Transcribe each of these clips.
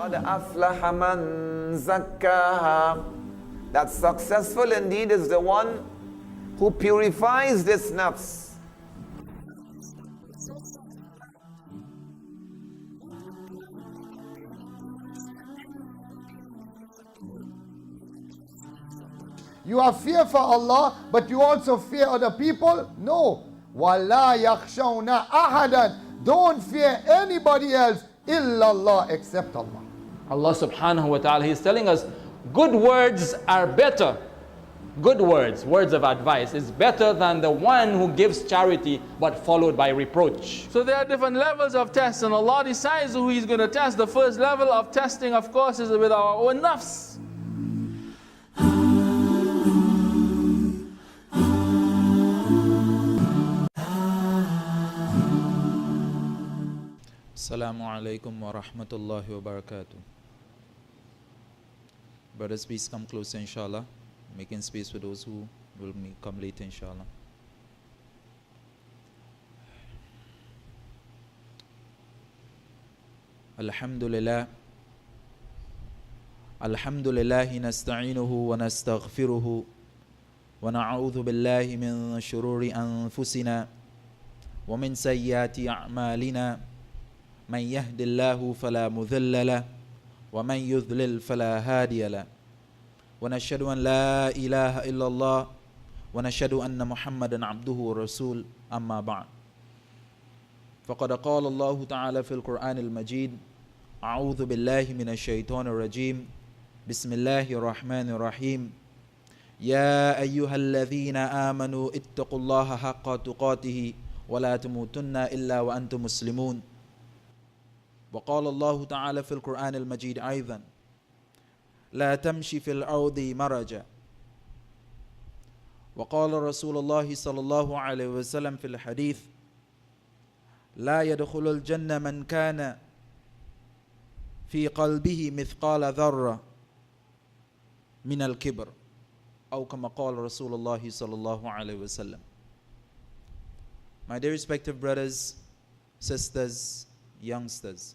قَدْ أَفْلَحَ مَنْ زَكَّاهَا. That successful indeed is the one who purifies this nafs. You have fear for Allah, but you also fear other people? No. وَلَا يَخْشَوْنَ أَحَدًا. Don't fear anybody else إِلَّا اللَّهِ, except Allah. Allah subhanahu wa ta'ala, He's telling us good words are better. Good words, words of advice, is better than the one who gives charity but followed by reproach. So there are different levels of tests, and Allah decides who He's going to test. The first level of testing, of course, is with our own nafs. Assalamu alaikum wa rahmatullahi wa barakatuh. Brothers, please come closer, inshallah. Making space for those who will come later, inshallah. Alhamdulillah. Alhamdulillahi nasta'inuhu wa nastaghfiruhu wa na'udhu billahi min shururi anfusina wa min sayyiati a'malina. من يهد الله فلا مضل له ومن يضلل فلا هادي له ونشهد أن لا إله إلا الله ونشهد أن محمدا عبده ورسول أما بعد فقد قال الله تعالى في القرآن المجيد أعوذ بالله من الشيطان الرجيم بسم الله الرحمن الرحيم يا أيها الذين آمنوا اتقوا الله حق تقاته ولا تموتن إلا وأنتم مسلمون وقال الله تعالى في القرآن المجيد أيضا لا تمشي في الأرض مرجا وقال رسول الله صلى الله عليه وسلم في الحديث لا يدخل الجنة من كان في قلبه مثقال ذرة من الكبر أو كما قال رسول الله صلى الله عليه وسلم. My dear respective brothers, sisters, youngsters,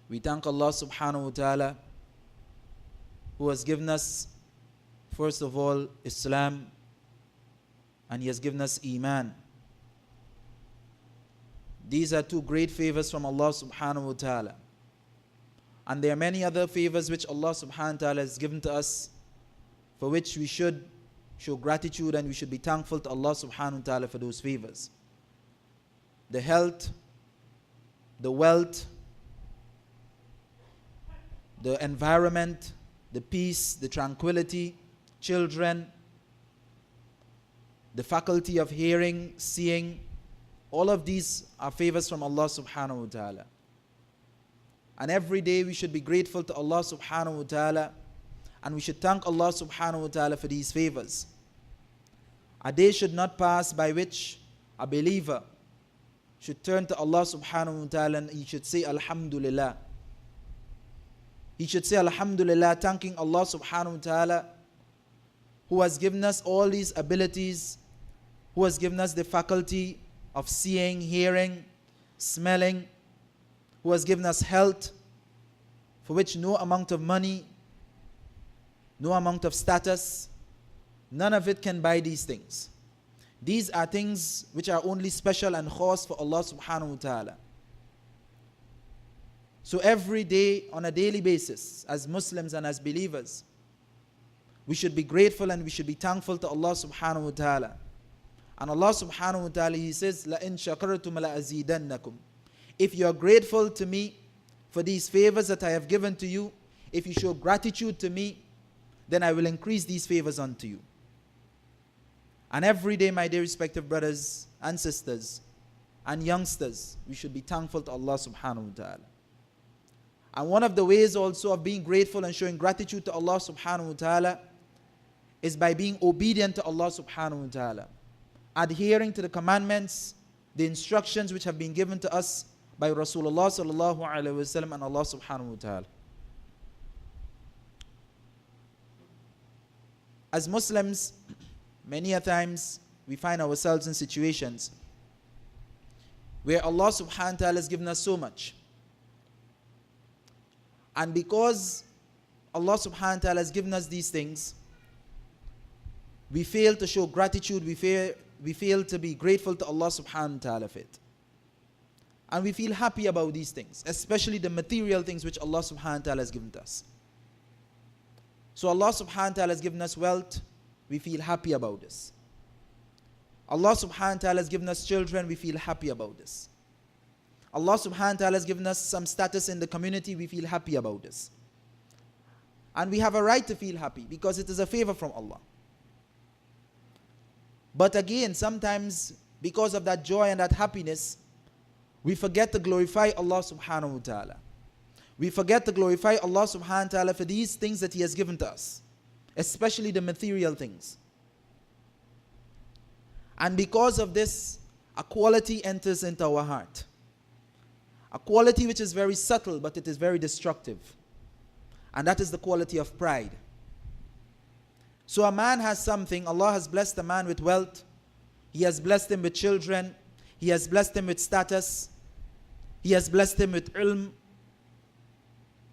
we thank Allah subhanahu wa ta'ala who has given us, first of all, Islam, and He has given us Iman. These are two great favors from Allah subhanahu wa ta'ala. And there are many other favors which Allah subhanahu wa ta'ala has given to us, for which we should show gratitude and we should be thankful to Allah subhanahu wa ta'ala for those favors. The health, the wealth, the environment, the peace, the tranquility, children, the faculty of hearing, seeing, all of these are favors from Allah subhanahu wa ta'ala. And every day we should be grateful to Allah subhanahu wa ta'ala, and we should thank Allah subhanahu wa ta'ala for these favors. A day should not pass by which a believer should turn to Allah subhanahu wa ta'ala and he should say Alhamdulillah. He should say Alhamdulillah, thanking Allah subhanahu wa ta'ala who has given us all these abilities, who has given us the faculty of seeing, hearing, smelling, who has given us health, for which no amount of money, no amount of status, none of it can buy these things. These are things which are only special and khas for Allah subhanahu wa ta'ala. So every day, on a daily basis, as Muslims and as believers, we should be grateful and we should be thankful to Allah subhanahu wa ta'ala. And Allah subhanahu wa ta'ala, He says, لَإِن شَكَرْتُمْ لَأَزِيدَنَّكُمْ. If you are grateful to me for these favors that I have given to you, if you show gratitude to me, then I will increase these favors unto you. And every day, my dear respective brothers and sisters and youngsters, we should be thankful to Allah subhanahu wa ta'ala. And one of the ways also of being grateful and showing gratitude to Allah subhanahu wa ta'ala is by being obedient to Allah subhanahu wa ta'ala, adhering to the commandments, the instructions which have been given to us by Rasulullah sallallahu alaihi wasallam and Allah subhanahu wa ta'ala. As Muslims, many a times we find ourselves in situations where Allah subhanahu wa ta'ala has given us so much. And because Allah subhanahu wa ta'ala has given us these things, we fail to show gratitude, we fail to be grateful to Allah subhanahu wa ta'ala for it. And we feel happy about these things, especially the material things which Allah subhanahu wa ta'ala has given to us. So Allah subhanahu wa ta'ala has given us wealth, we feel happy about this. Allah subhanahu wa ta'ala has given us children, we feel happy about this. Allah subhanahu wa ta'ala has given us some status in the community, we feel happy about this. And we have a right to feel happy because it is a favor from Allah. But again, sometimes because of that joy and that happiness, we forget to glorify Allah subhanahu wa ta'ala. We forget to glorify Allah subhanahu wa ta'ala for these things that He has given to us, especially the material things. And because of this, a quality enters into our heart. A quality which is very subtle, but it is very destructive. And that is the quality of pride. So a man has something, Allah has blessed a man with wealth, He has blessed him with children, He has blessed him with status, He has blessed him with ilm,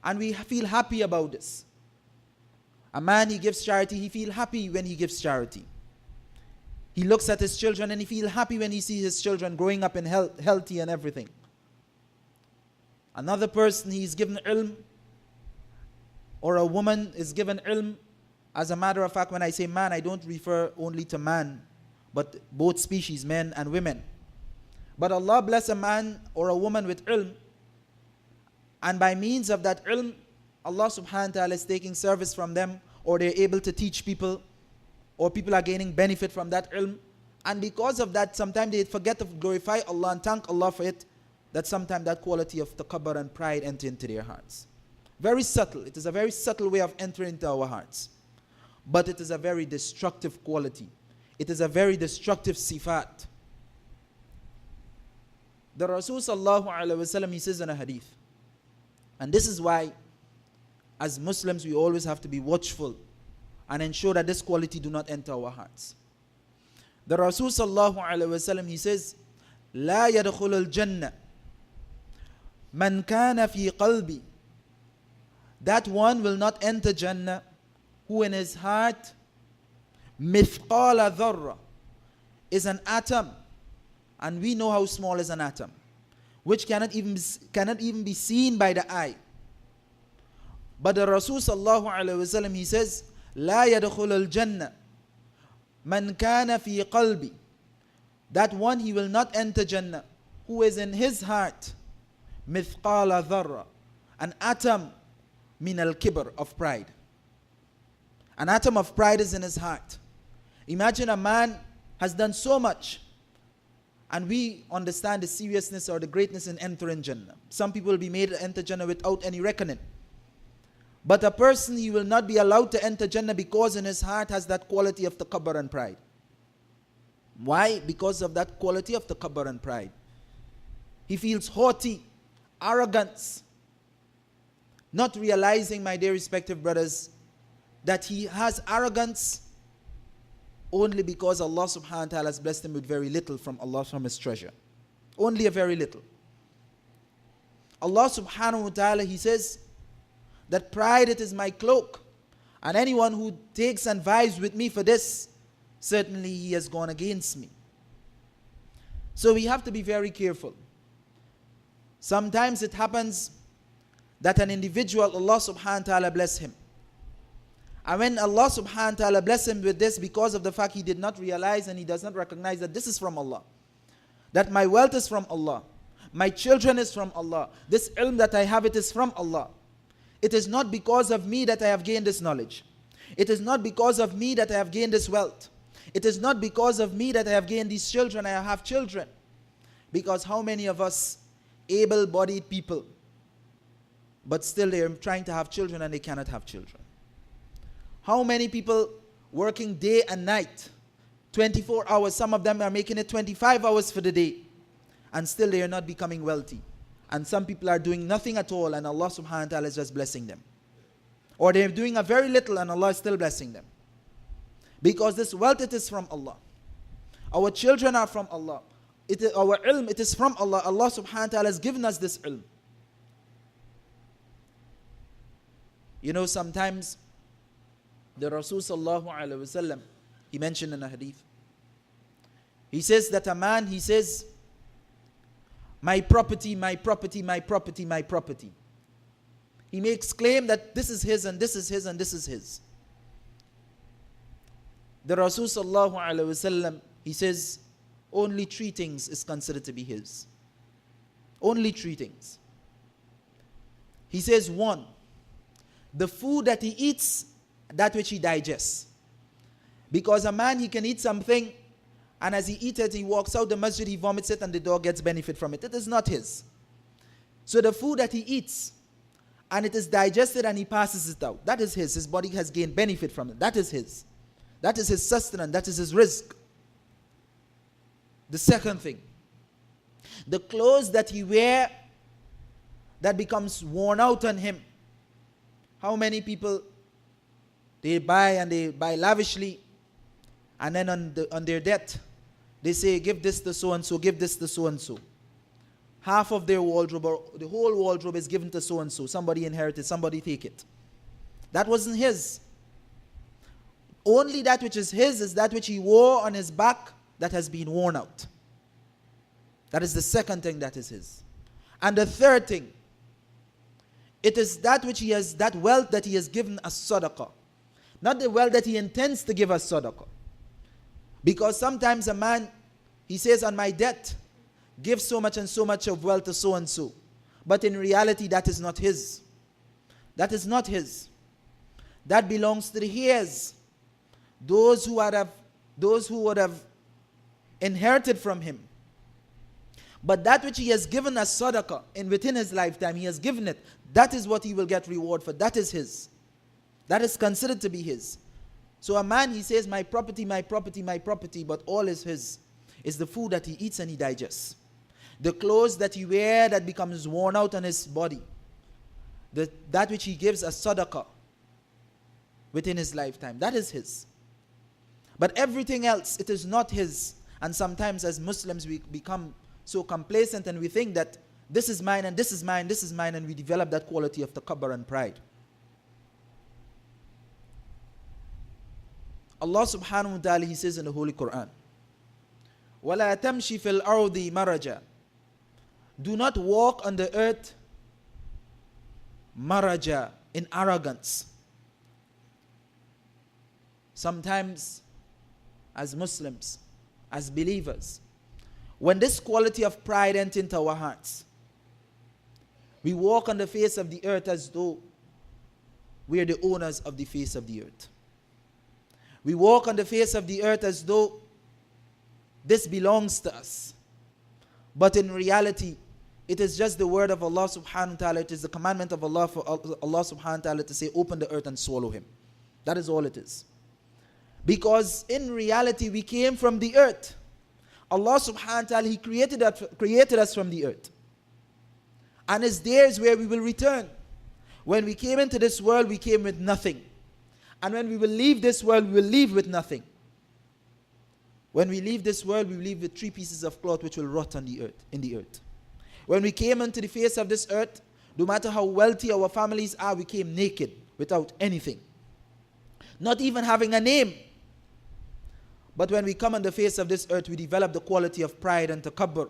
and we feel happy about this. A man, he gives charity, he feels happy when he gives charity. He looks at his children and he feels happy when he sees his children growing up in healthy and everything. Another person, he is given ilm, or a woman is given ilm. As a matter of fact, when I say man, I don't refer only to man, but both species, men and women. But Allah bless a man or a woman with ilm, and by means of that ilm, Allah subhanahu wa ta'ala is taking service from them, or they're able to teach people, or people are gaining benefit from that ilm. And because of that, sometimes they forget to glorify Allah and thank Allah for it, that sometimes that quality of takabbur and pride enter into their hearts. Very subtle. It is a very subtle way of entering into our hearts. But it is a very destructive quality. It is a very destructive sifat. The Rasul sallallahu alaihi wasallam, he says in a hadith, and this is why as Muslims we always have to be watchful and ensure that this quality do not enter our hearts. The Rasul sallallahu alaihi wasallam, he says, لا يدخل الجنة من كان في قلبي, that one will not enter Jannah who in his heart مثقال ذرة is an atom, and we know how small is an atom, which cannot even be seen by the eye. But the Rasul sallallahu alaihi wasallam, he says, لا يدخل الجنة من كان في قلبي, that one, he will not enter Jannah who is in his heart مثقال ذرة, an atom min al-kibr, of pride. An atom of pride is in his heart. Imagine a man has done so much, and we understand the seriousness or the greatness in entering Jannah. Some people will be made to enter Jannah without any reckoning. But a person, he will not be allowed to enter Jannah because in his heart has that quality of takabbur and pride. Why? Because of that quality of takabbur and pride. He feels haughty, arrogance, not realizing, my dear respective brothers, that he has arrogance only because Allah subhanahu wa ta'ala has blessed him with very little from Allah, from his treasure. Only a very little. Allah subhanahu wa ta'ala, he says that pride, it is my cloak, and anyone who takes and vies with me for this, certainly he has gone against me. So we have to be very careful. Sometimes it happens that an individual, Allah subhanahu wa ta'ala bless him. And when Allah subhanahu wa ta'ala bless him with this, because of the fact he did not realize and he does not recognize that this is from Allah, that my wealth is from Allah, my children is from Allah, this ilm that I have, it is from Allah. It is not because of me that I have gained this knowledge. It is not because of me that I have gained this wealth. It is not because of me that I have gained these children, I have children. Because how many of us able-bodied people, but still they are trying to have children and they cannot have children? How many people working day and night, 24 hours, some of them are making it 25 hours for the day, and still they are not becoming wealthy. And some people are doing nothing at all, and Allah subhanahu wa ta'ala is just blessing them. Or they are doing a very little and Allah is still blessing them. Because this wealth, it is from Allah. Our children are from Allah. Our ilm, it is from Allah. Allah subhanahu wa ta'ala has given us this ilm. You know, sometimes the Rasul sallallahu alaihi wasallam, he mentioned in a hadith, he says that a man, he says, my property, my property, my property, my property. He makes claim that this is his and this is his and this is his. The Rasul sallallahu alaihi wasallam, he says, only 3 things is considered to be his. Only 3 things. He says, 1, the food that he eats, that which he digests. Because a man, he can eat something, and as he eats it, he walks out the masjid, he vomits it, and the dog gets benefit from it. It is not his. So the food that he eats, and it is digested and he passes it out, that is his. His body has gained benefit from it. That is his. That is his sustenance. That is his risk. The second thing, the clothes that he wears that becomes worn out on him. How many people, they buy lavishly, and then on their death, they say, give this to so-and-so, give this to so-and-so. Half of their wardrobe, or the whole wardrobe, is given to so-and-so. Somebody inherited, somebody take it. That wasn't his. Only that which is his is that which he wore on his back that has been worn out. That is the second thing that is his. And the third thing, it is that which he has, that wealth that he has given as sadaqah. Not the wealth that he intends to give as sadaqah. Because sometimes a man, he says, on my death, give so much and so much of wealth to so and so. But in reality, that is not his. That is not his. That belongs to the heirs. Those who would have inherited from him. But that which he has given as sadaqah within his lifetime, he has given it. That is what he will get reward for. That is his. That is considered to be his. So a man, he says, my property, my property, my property, but all is his. Is the food that he eats and he digests. The clothes that he wears that becomes worn out on his body. That which he gives as sadaqah within his lifetime. That is his. But everything else, it is not his. And sometimes as Muslims, we become so complacent and we think that this is mine and this is mine, this is mine, and we develop that quality of takabbur and pride. Allah subhanahu wa ta'ala, he says in the Holy Quran, وَلَا تَمْشِ فِي الْأَرْضِ مَرَجًا. Do not walk on the earth maraja, in arrogance. Sometimes as Muslims, as believers, when this quality of pride enters into our hearts, we walk on the face of the earth as though we are the owners of the face of the earth. We walk on the face of the earth as though this belongs to us. But in reality, it is just the word of Allah subhanahu wa ta'ala. It is the commandment of Allah for Allah subhanahu wa ta'ala to say, open the earth and swallow him. That is all it is. Because in reality, we came from the earth. Allah subhanahu wa ta'ala, he created us from the earth. And it's there is where we will return. When we came into this world, we came with nothing. And when we will leave this world, we will leave with nothing. When we leave this world, we will leave with 3 pieces of cloth which will rot on the earth, in the earth. When we came into the face of this earth, no matter how wealthy our families are, we came naked, without anything. Not even having a name. But when we come on the face of this earth, we develop the quality of pride and takabbur.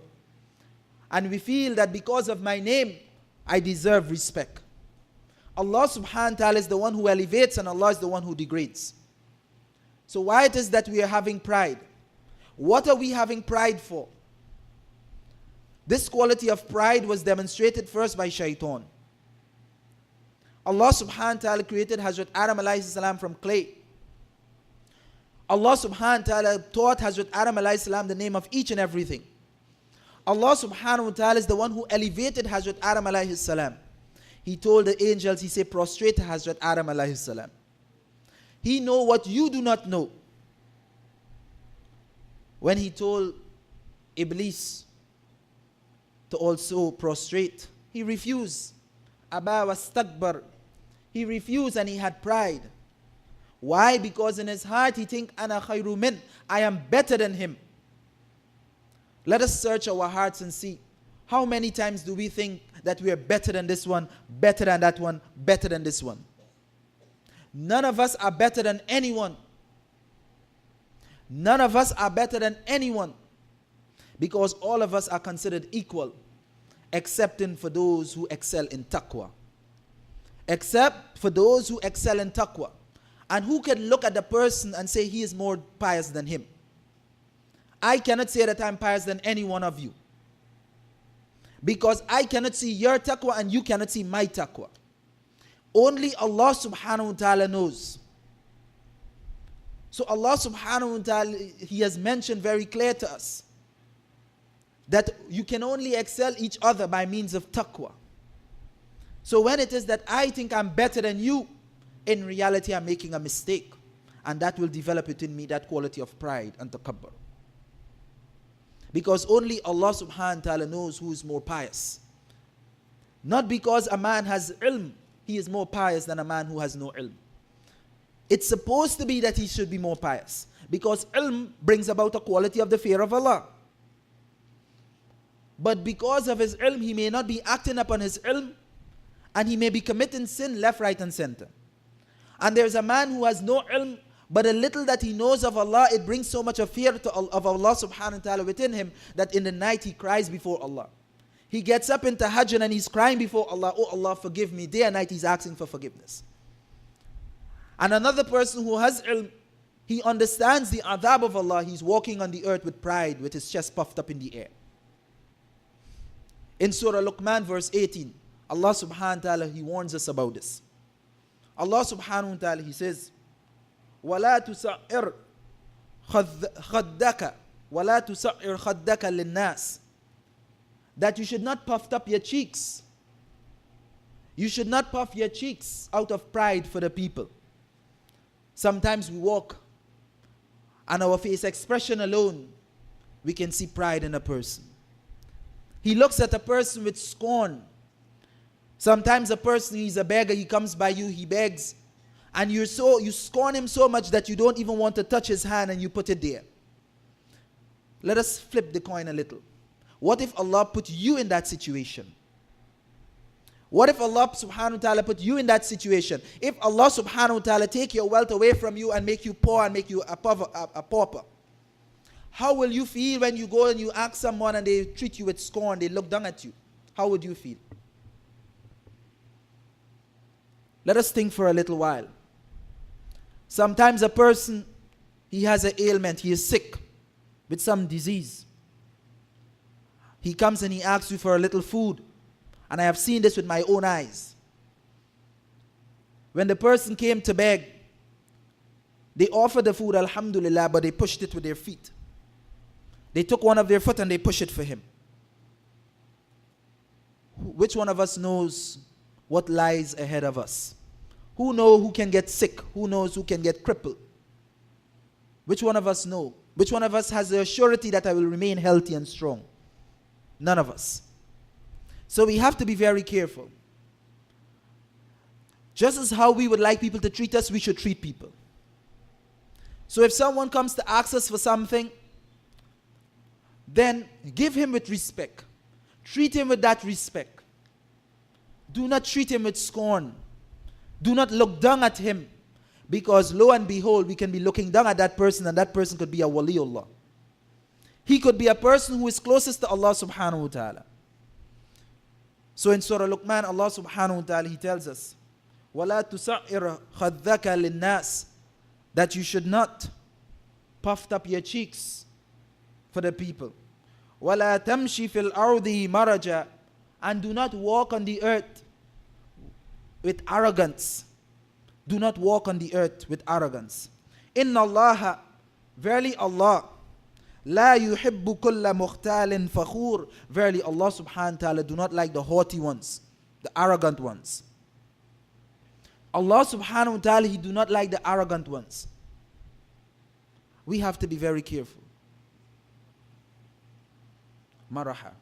And we feel that because of my name, I deserve respect. Allah subhanahu wa ta'ala is the one who elevates and Allah is the one who degrades. So why it is that we are having pride? What are we having pride for? This quality of pride was demonstrated first by shaitan. Allah subhanahu wa ta'ala created Hazrat Adam alayhi salam from clay. Allah subhanahu wa ta'ala taught Hazrat Adam alayhi salam the name of each and everything. Allah subhanahu wa ta'ala is the one who elevated Hazrat Adam alayhi salam. He told the angels, he said, prostrate to Hazrat Adam alayhi salam. He know what you do not know. When he told Iblis to also prostrate, he refused. Aba wastakbar. He refused and he had pride. Why? Because in his heart he think, Ana khayru min, I am better than him. Let us search our hearts and see how many times do we think that we are better than this one, better than that one, better than this one. None of us are better than anyone. None of us are better than anyone, because all of us are considered equal, excepting for those who excel in taqwa. Except for those who excel in taqwa. And who can look at the person and say he is more pious than him? I cannot say that I'm pious than any one of you, because I cannot see your taqwa and you cannot see my taqwa. Only Allah subhanahu wa ta'ala knows. So Allah subhanahu wa ta'ala, He has mentioned very clear to us that you can only excel each other by means of taqwa. So when it is that I think I'm better than you, in reality I'm making a mistake, and that will develop within me that quality of pride and takabbur. Because only Allah subhanahu wa ta'ala knows who is more pious. Not because a man has ilm, he is more pious than a man who has no ilm. It's supposed to be that he should be more pious, because ilm brings about a quality of the fear of Allah. But because of his ilm, he may not be acting upon his ilm, and he may be committing sin left, right, and center. And there's a man who has no ilm, but a little that he knows of Allah, it brings so much of fear of Allah subhanahu wa ta'ala within him, that in the night he cries before Allah. He gets up in tahajjud and he's crying before Allah, oh Allah, forgive me. Day and night he's asking for forgiveness. And another person who has ilm, he understands the adhab of Allah. He's walking on the earth with pride, with his chest puffed up in the air. In Surah Luqman verse 18, Allah subhanahu wa ta'ala, He warns us about this. Allah subhanahu wa ta'ala, He says, وَلَا تُسَعِّرْ خَدَّكَ وَلَا تُسَعِّرْ خَدَّكَ لِلنَّاسِ, that you should not puff up your cheeks. You should not puff your cheeks out of pride for the people. Sometimes we walk, and our face expression alone, we can see pride in a person. He looks at a person with scorn. Sometimes a person, he's a beggar, he comes by you, he begs, and you scorn him so much that you don't even want to touch his hand, and you put it there. Let us flip the coin a little. What if Allah put you in that situation? What if Allah subhanahu wa ta'ala put you in that situation? If Allah subhanahu wa ta'ala take your wealth away from you and make you poor and make you a pauper, how will you feel when you go and you ask someone and they treat you with scorn, they look down at you? How would you feel? Let us think for a little while. Sometimes a person, he has an ailment, he is sick with some disease. He comes and he asks you for a little food. And I have seen this with my own eyes. When the person came to beg, they offered the food, alhamdulillah, but they pushed it with their feet. They took one of their foot and they pushed it for him. Which one of us knows what lies ahead of us? Who knows who can get sick? Who knows who can get crippled? Which one of us know? Which one of us has the surety that I will remain healthy and strong? None of us. So we have to be very careful. Just as how we would like people to treat us, we should treat people. So if someone comes to ask us for something, then give him with respect. Treat him with that respect. Do not treat him with scorn. Do not look down at him, because lo and behold, we can be looking down at that person, and that person could be a waliullah. He could be a person who is closest to Allah subhanahu wa ta'ala. So in Surah Luqman, Allah subhanahu wa ta'ala, He tells us, وَلَا تُسَعِّرْ خَدَّكَ لِلنَّاسِ, that you should not puff up your cheeks for the people. وَلَا تَمْشِ فِي الْأَرْضِ مَرَجًا, and do not walk on the earth with arrogance. Do not walk on the earth with arrogance. Inna Allah, verily Allah, La yuhibbu kulla mukhtalin fakhur. Verily Allah subhanahu wa ta'ala do not like the haughty ones, the arrogant ones. Allah subhanahu wa ta'ala, He do not like the arrogant ones. We have to be very careful. Maraha.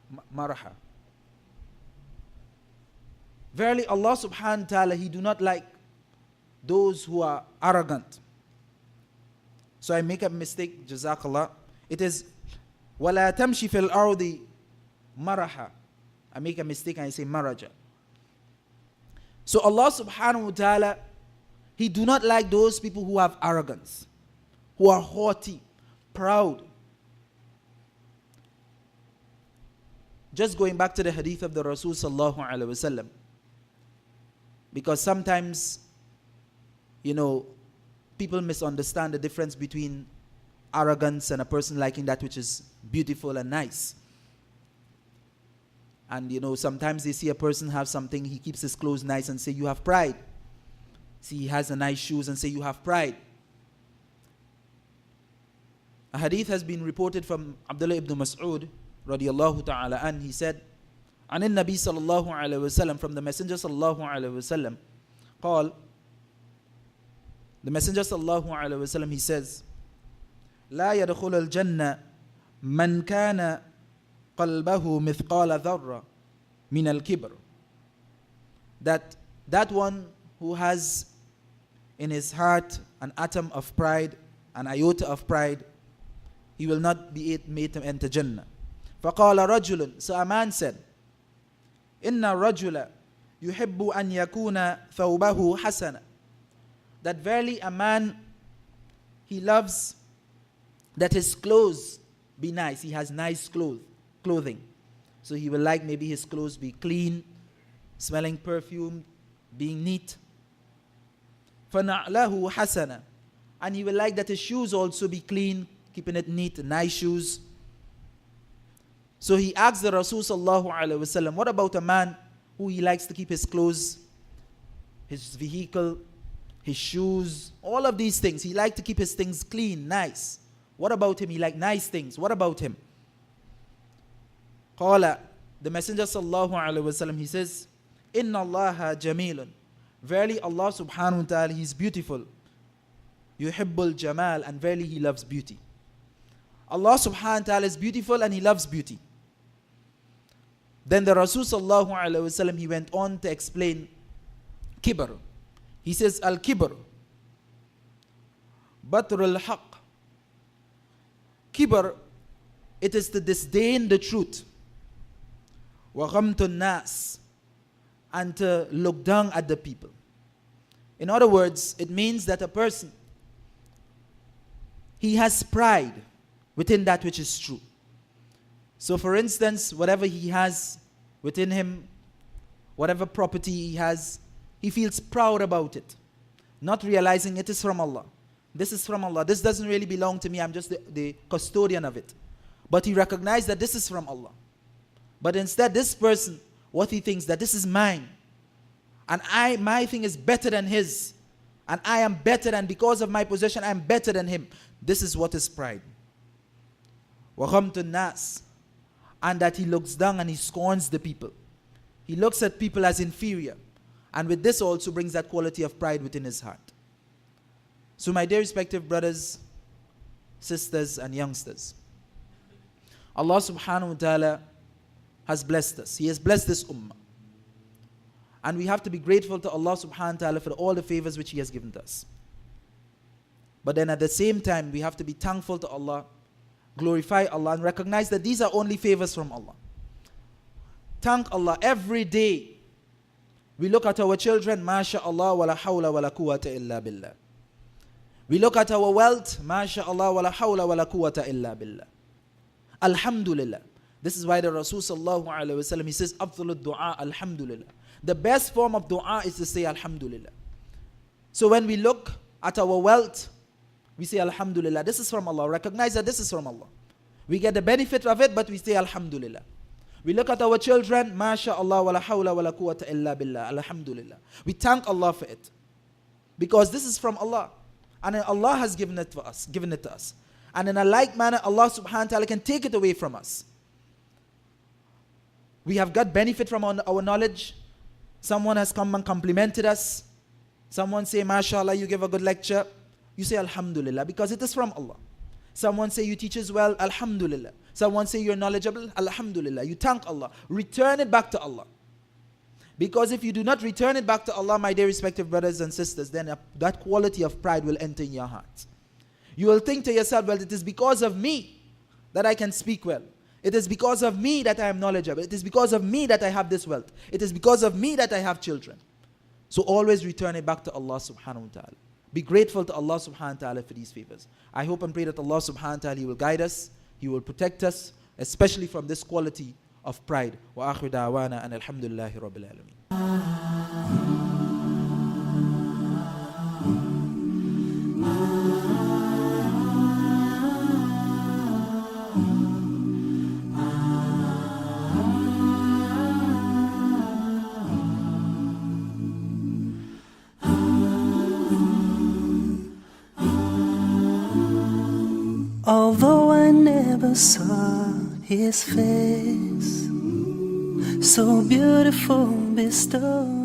Verily Allah subhanahu wa ta'ala, He do not like those who are arrogant. So I make a mistake, jazakallah. It is وَلَا تَمْشِ فِي الْأَرْضِ مَرَحًا. I make a mistake and I say maraja. So Allah subhanahu wa ta'ala, He do not like those people who have arrogance, who are haughty, proud. Just going back to the hadith of the Rasul sallallahu alaihi wasallam, because sometimes, people misunderstand the difference between arrogance and a person liking that which is beautiful and nice. And sometimes they see a person have something, he keeps his clothes nice and say, you have pride. See, he has a nice shoes and say, you have pride. A hadith has been reported from Abdullah ibn Mas'ud radiyallahu ta'ala an. He said, عن النبي صلى الله عليه وسلم, from the Messenger صلى الله عليه وسلم, قال, the Messenger صلى الله عليه وسلم, he says, لا يدخل الجنة من كان قلبه مثقال ذرة من الكبر. That one who has in his heart an atom of pride, an iota of pride, he will not be made to enter Jannah. فقال رجل, so a man said, إن الرجل يحب أن يكون ثوبه حسنا, that verily a man, he loves that his clothes be nice. He has nice clothing. So he will like maybe his clothes be clean, smelling perfume, being neat. فَنَعْلَهُ حَسَنًا, and he will like that his shoes also be clean, keeping it neat, nice shoes. So he asked the Rasul sallallahu alaihi wasallam, what about a man who he likes to keep his clothes, his vehicle, his shoes, all of these things. He liked to keep his things clean, nice. What about him? He liked nice things. What about him? Qala, the Messenger sallallahu alaihi wasallam, he says, Inna Allaha jamilun. Verily Allah subhanahu wa ta'ala, he is beautiful. Yuhibbul jamal, and verily he loves beauty. Allah subhanahu wa ta'ala is beautiful and he loves beauty. Then the Rasul sallallahu alaihi wasallam, he went on to explain kibr. He says, al-kibr batrul haqq. Kibr, it is to disdain the truth. Wa ghamtun nas, and to look down at the people. In other words, it means that a person, he has pride within that which is true. So for instance, whatever he has within him, whatever property he has, he feels proud about it, not realizing it is from Allah. This is from Allah. This doesn't really belong to me. I'm just the custodian of it. But he recognized that this is from Allah. But instead, this person, what he thinks, that this is mine, and my thing is better than his, and I am better, and because of my possession, I am better than him. This is what is pride. وَغَمْتُ النَّاسِ, and that he looks down and he scorns the people. He looks at people as inferior. And with this also brings that quality of pride within his heart. So my dear respective brothers, sisters and youngsters, Allah subhanahu wa ta'ala has blessed us. He has blessed this ummah. And we have to be grateful to Allah subhanahu wa ta'ala for all the favors which He has given to us. But then at the same time, we have to be thankful to Allah, glorify Allah, and recognize that these are only favors from Allah. Thank Allah every day. We look at our children, MashaAllah, wa la hawla wa la quwwata illa billah. We look at our wealth, MashaAllah, wa la hawla wa la quwwata illa billah. Alhamdulillah. This is why the Rasul sallallahu alaihi wasallam, he says, Afdalud du'a, Alhamdulillah. The best form of dua is to say Alhamdulillah. So when we look at our wealth, we say Alhamdulillah. This is from Allah. Recognize that this is from Allah. We get the benefit of it, but we say Alhamdulillah. We look at our children, MashaAllah, wa la hawla wa la quwwata illa billah, Alhamdulillah. We thank Allah for it. Because this is from Allah. And Allah has given it to us. And in a like manner, Allah subhanahu wa ta'ala can take it away from us. We have got benefit from our knowledge. Someone has come and complimented us. Someone say, MashaAllah, you give a good lecture. You say Alhamdulillah, because it is from Allah. Someone say you teach as well, Alhamdulillah. Someone say you're knowledgeable, Alhamdulillah. You thank Allah. Return it back to Allah. Because if you do not return it back to Allah, my dear respective brothers and sisters, then that quality of pride will enter in your heart. You will think to yourself, well, it is because of me that I can speak well. It is because of me that I am knowledgeable. It is because of me that I have this wealth. It is because of me that I have children. So always return it back to Allah subhanahu wa ta'ala. Be grateful to Allah subhanahu wa ta'ala for these favors. I hope and pray that Allah subhanahu wa ta'ala, He will guide us, He will protect us, especially from this quality of pride. Wa akhiru da'wana and alhamdulillahi rabbil alameen. Although I never saw his face, so beautiful bestowed